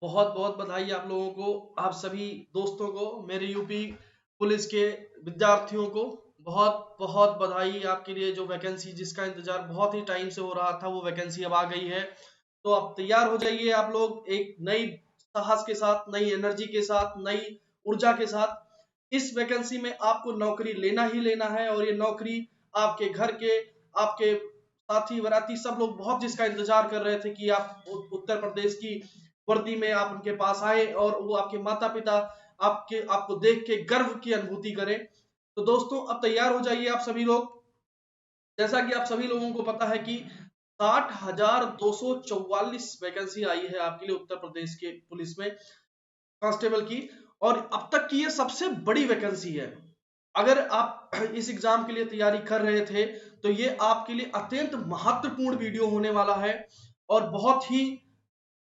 बहुत बहुत बधाई आप लोगों को, आप सभी दोस्तों को, मेरे यूपी पुलिस के विद्यार्थियों को बहुत बहुत बधाई आपके लिए। जो वैकेंसी जिसका इंतजार बहुत ही टाइम से हो रहा था, वो वैकेंसी अब आ गई है। तो अब तैयार हो जाइए आप लोग, एक नई साहस के साथ, नई एनर्जी के साथ, नई ऊर्जा के साथ। इस वैकेंसी में आपको नौकरी लेना ही लेना है, और ये नौकरी आपके घर के, आपके साथी वराती सब लोग बहुत जिसका इंतजार कर रहे थे कि आप उत्तर प्रदेश की वर्दी में आप उनके पास आए और वो आपके माता पिता आपको देख के गर्व की अनुभूति करें। तो दोस्तों, अब तैयार हो जाइए आप सभी लोग। जैसा कि आप सभी लोगों को पता है कि 60,244 वैकेंसी आई है आपके लिए उत्तर प्रदेश के पुलिस में, कांस्टेबल की। और अब तक की ये सबसे बड़ी वैकेंसी है। अगर आप इस एग्जाम के लिए तैयारी कर रहे थे, तो ये आपके लिए अत्यंत महत्वपूर्ण वीडियो होने वाला है। और बहुत ही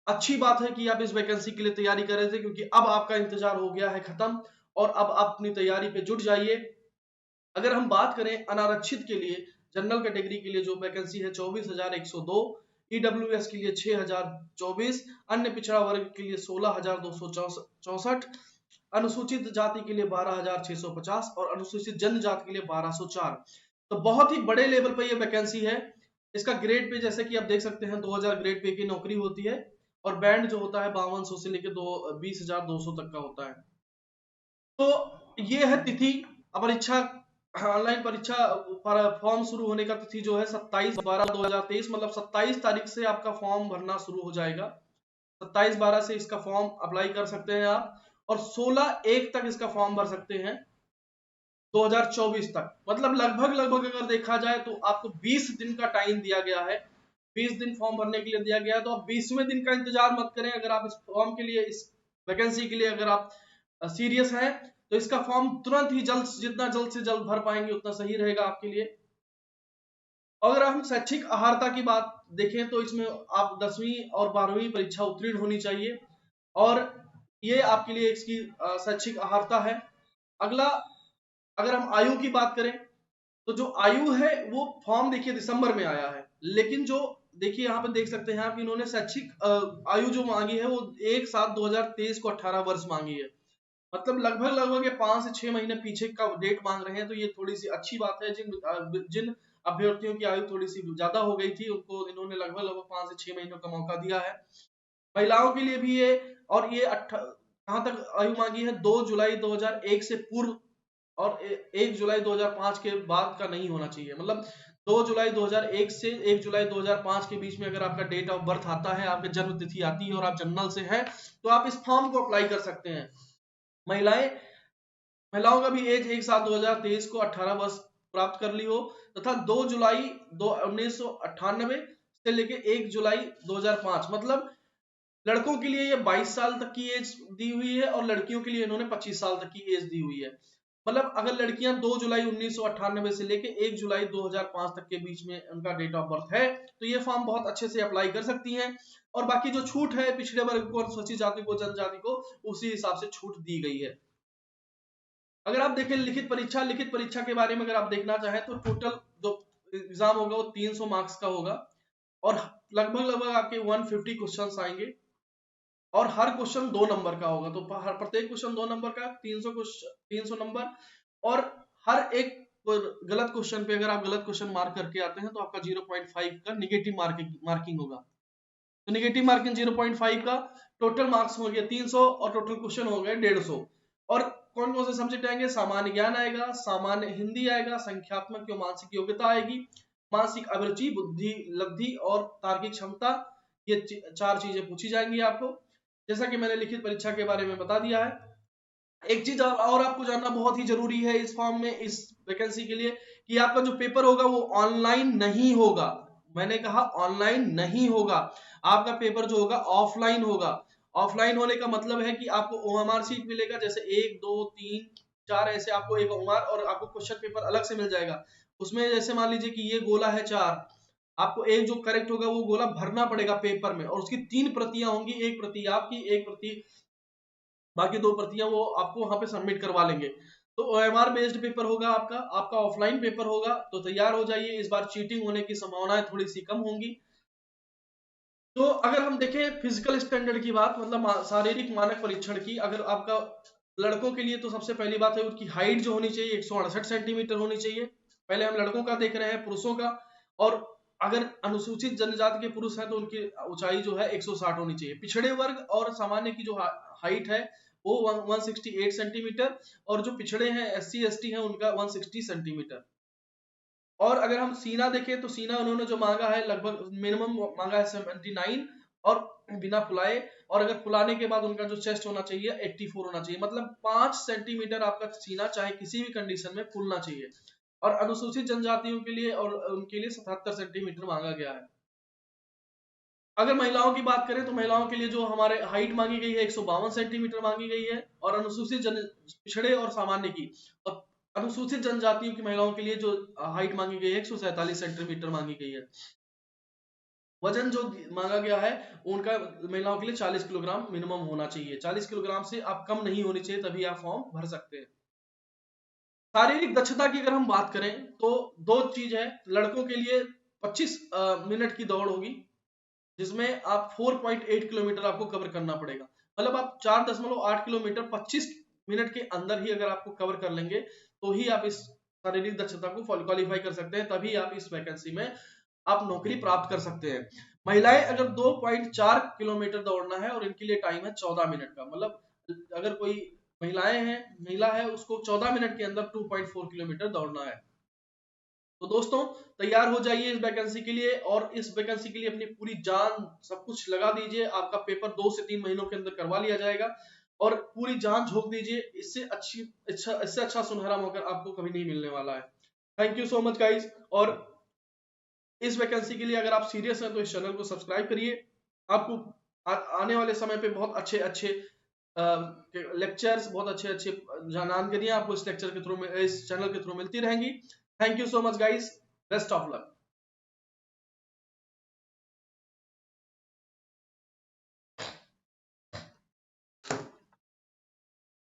अच्छी बात है कि आप इस वैकेंसी के लिए तैयारी कर रहे थे, क्योंकि अब आपका इंतजार हो गया है खत्म, और अब आप अपनी तैयारी पे जुट जाइए। अगर हम बात करें अनारक्षित के लिए, जनरल कैटेगरी के लिए जो वैकेंसी है 24,102, ईडब्ल्यूएस के लिए 6,024, अन्य पिछड़ा वर्ग के लिए 16,264, अनुसूचित जाति के लिए 12,650 और अनुसूचित जनजाति के लिए 1,204। तो बहुत ही बड़े लेवल पर यह वैकेंसी है। इसका ग्रेड पे जैसे कि आप देख सकते हैं 2,000 ग्रेड पे की नौकरी होती है, और बैंड जो होता है 5200 से लेकर 20,200 तक का होता है। तो ये है तिथि। परीक्षा, ऑनलाइन परीक्षा फॉर्म शुरू होने का तिथि जो है 27/12/2023, मतलब 27 तारीख से आपका फॉर्म भरना शुरू हो जाएगा। 27/12 से इसका फॉर्म अप्लाई कर सकते हैं आप, और 16/1 तक इसका फॉर्म भर सकते हैं 2024 तक। मतलब लगभग लगभग अगर देखा जाए तो आपको 20 दिन का टाइम दिया गया है। 20 दिन फॉर्म भरने के लिए दिया गया है, तो आप 20वें दिन का इंतजार मत करें। अगर आप इस फॉर्म के लिए, इस वैकेंसी के लिए अगर आप सीरियस हैं, तो इसका फॉर्म तुरंत ही, जल्द जितना जल्द से जल्द भर पाएंगे उतना सही रहेगा आपके लिए। अगर हम शैक्षिक अहार्ता की बात देखें, तो इसमें आप 10वीं और 12वीं परीक्षा उत्तीर्ण होनी चाहिए, और ये आपके लिए इसकी शैक्षिक अहार्ता है। अगला, अगर हम आयु की बात करें, तो जो आयु है वो फॉर्म देखिए दिसंबर में आया है, लेकिन जो देखिए यहाँ पे देख सकते हैं आप, इन्होंने शैक्षिक आयु जो मांगी है वो 1/7/2023 को 18 वर्ष मांगी है। मतलब लगभग लगभग ये 5 से 6 महीने पीछे का डेट मांग रहे हैं। तो ये थोड़ी सी अच्छी बात है। जिन अभ्यर्थियों की आयु थोड़ी सी ज्यादा हो गई थी, उनको इन्होंने लगभग लगभग 5 से 6 महीनों का मौका दिया है। महिलाओं के लिए भी ये, और ये कहां तक आयु मांगी है, 2 जुलाई 2001 से पूर्व, और 1 जुलाई 2005 के बाद का नहीं होना चाहिए। मतलब 2 जुलाई 2001 से 1 जुलाई 2005 के बीच में अगर आपका डेट ऑफ बर्थ आता है, आपकी जन्म तिथि आती है, और आप जनरल से हैं, तो आप इस फॉर्म को अप्लाई कर सकते हैं। महिलाएं, महिलाओं का भी एज 1/7/2023 को 18 वर्ष प्राप्त कर ली हो, तथा 2 जुलाई 1998 से लेके 1 जुलाई 2005, मतलब लड़कों के लिए ये 22 साल तक की एज दी हुई है, और लड़कियों के लिए इन्होंने 25 साल तक की एज दी हुई है। मतलब अगर लड़कियां 2 जुलाई 1998 से लेके 1 जुलाई 2005 तक के बीच में उनका डेट ऑफ बर्थ है, तो ये फॉर्म बहुत अच्छे से अप्लाई कर सकती हैं। और बाकी जो छूट है पिछड़े वर्ग को, अनुसूचित जाति को, जनजाति को, उसी हिसाब से छूट दी गई है। अगर आप देखें लिखित परीक्षा, लिखित परीक्षा के बारे में अगर आप देखना चाहें, तो टोटल जो एग्जाम होगा वो 300 मार्क्स का होगा, और लगभग लगभग आपके 150 क्वेश्चंस आएंगे, और हर क्वेश्चन 2 नंबर का होगा। तो हर प्रत्येक क्वेश्चन 2 नंबर का, 300 नंबर। और हर एक गलत क्वेश्चन पे अगर आप गलत क्वेश्चन मार्क करके आते हैं, तो आपका 0.5 का निगेटिव मार्किंग होगा। तो निगेटिव मार्किंग 0.5 का, टोटल मार्क्स हो गए 300, और टोटल क्वेश्चन हो गए 150। और कौन कौन से सब्जेक्ट आएंगे? सामान्य ज्ञान आएगा, सामान्य हिंदी आएगा, संख्यात्मक एवं मानसिक योग्यता आएगी, मानसिक अभिरुचि, बुद्धि लब्धि और तार्किक क्षमता। ये 4 चीजें पूछी जाएंगी आपको, जैसा कि मैंने लिखित परीक्षा के बारे में बता दिया है। एक चीज और आपको जानना बहुत ही जरूरी है इस फॉर्म में, इस वैकेंसी के लिए, कि आपका जो पेपर होगा वो ऑनलाइन नहीं होगा। मैंने कहा ऑनलाइन नहीं होगा, आपका पेपर जो होगा ऑफलाइन होगा। ऑफलाइन होने का मतलब है कि आपको ओएमआर सीट मिलेगा, जैसे 1 2 3 4 ऐसे आपको एक ओएमआर, और आपको क्वेश्चन पेपर अलग से मिल जाएगा। उसमें जैसे मान लीजिए कि ये गोला है 4, आपको एक जो करेक्ट होगा वो गोला भरना पड़ेगा पेपर में, और उसकी 3 प्रतियां होंगी, एक प्रति आपकी, एक प्रति बाकी 2 प्रतियां वो आपको वहां पे सबमिट करवा लेंगे। तो ओएमआर बेस्ड पेपर होगा आपका, आपका ऑफलाइन पेपर होगा। तो तैयार हो जाइए, इस बार चीटिंग होने की संभावनाएं थोड़ी सी कम होंगी। तो अगर हम देखें फिजिकल स्टैंडर्ड की बात, मतलब शारीरिक मानक परीक्षण की, अगर आपका लड़कों के लिए तो सबसे पहली बात है उनकी हाइट जो होनी चाहिए 168 सेंटीमीटर होनी चाहिए। पहले हम लड़कों का देख रहे हैं, पुरुषों का। और अगर अनुसूचित जनजाति के पुरुष हैं तो उनकी ऊंचाई जो है 160 होनी चाहिए। पिछड़े वर्ग और सामान्य की जो हाइट है वो 168 सेंटीमीटर, और जो पिछड़े हैं SC ST हैं उनका 160 सेंटीमीटर। और अगर हम सीना देखें तो सीना उन्होंने जो मांगा है लगभग मिनिमम मांगा है 79, और बिना फुलाए। और अगर फुलाने के बाद उनका जो चेस्ट होना चाहिए 84 होना चाहिए, मतलब 5 सेंटीमीटर आपका सीना चाहे किसी भी कंडीशन में फूलना चाहिए। और अनुसूचित जनजातियों के लिए और उनके लिए 77 सेंटीमीटर मांगा गया है। अगर महिलाओं की बात करें तो महिलाओं के लिए जो हमारे हाइट मांगी गई है 152 सेंटीमीटर मांगी गई है, और अनुसूचित जन पिछड़े और सामान्य की, और अनुसूचित जनजातियों की महिलाओं के लिए जो हाइट मांगी गई है 147 सेंटीमीटर मांगी गई है। वजन जो मांगा गया है उनका महिलाओं के लिए 40 किलोग्राम मिनिमम होना चाहिए। 40 किलोग्राम से आप कम नहीं होनी चाहिए, तभी आप फॉर्म भर सकते हैं। शारीरिक दक्षता की अगर हम बात करें तो दो चीज है। लड़कों के लिए 25 मिनट की दौड़ होगी, जिसमें आप 4.8 किलोमीटर आपको कवर करना पड़ेगा। मतलब आप 4.8 किलोमीटर 25 मिनट के अंदर ही अगर आपको कवर कर लेंगे तो ही आप इस शारीरिक दक्षता को क्वालिफाई कर सकते हैं, तभी आप इस वैकेंसी में आप नौकरी प्राप्त कर सकते हैं। महिलाएं अगर 2.4 किलोमीटर दौड़ना है और इनके लिए टाइम है 14 मिनट का, मतलब अगर कोई महिला है उसको 14 मिनट के अंदर 2.4 किलोमीटर दौड़ना है। तो दोस्तों तैयार हो जाइए इस वैकेंसी के लिए, और इस वैकेंसी के लिए अपनी पूरी जान सब कुछ लगा दीजिए। आपका पेपर 2 से 3 महीनों के अंदर करवा लिया जाएगा, और पूरी जान झोंक दीजिए। इससे अच्छा सुनहरा मौका आपको कभी नहीं मिलने वाला है। Thank you so much guys. और इस वैकेंसी के लिए अगर आप सीरियस हैं तो इस चैनल को सब्सक्राइब करिए। आपको आने वाले समय पे बहुत अच्छे अच्छे लेक्चर्स, बहुत अच्छे अच्छे जानकारियां आपको इस लेक्चर के थ्रू में, इस चैनल के थ्रू मिलती रहेंगी। Thank you so much guys, best of luck.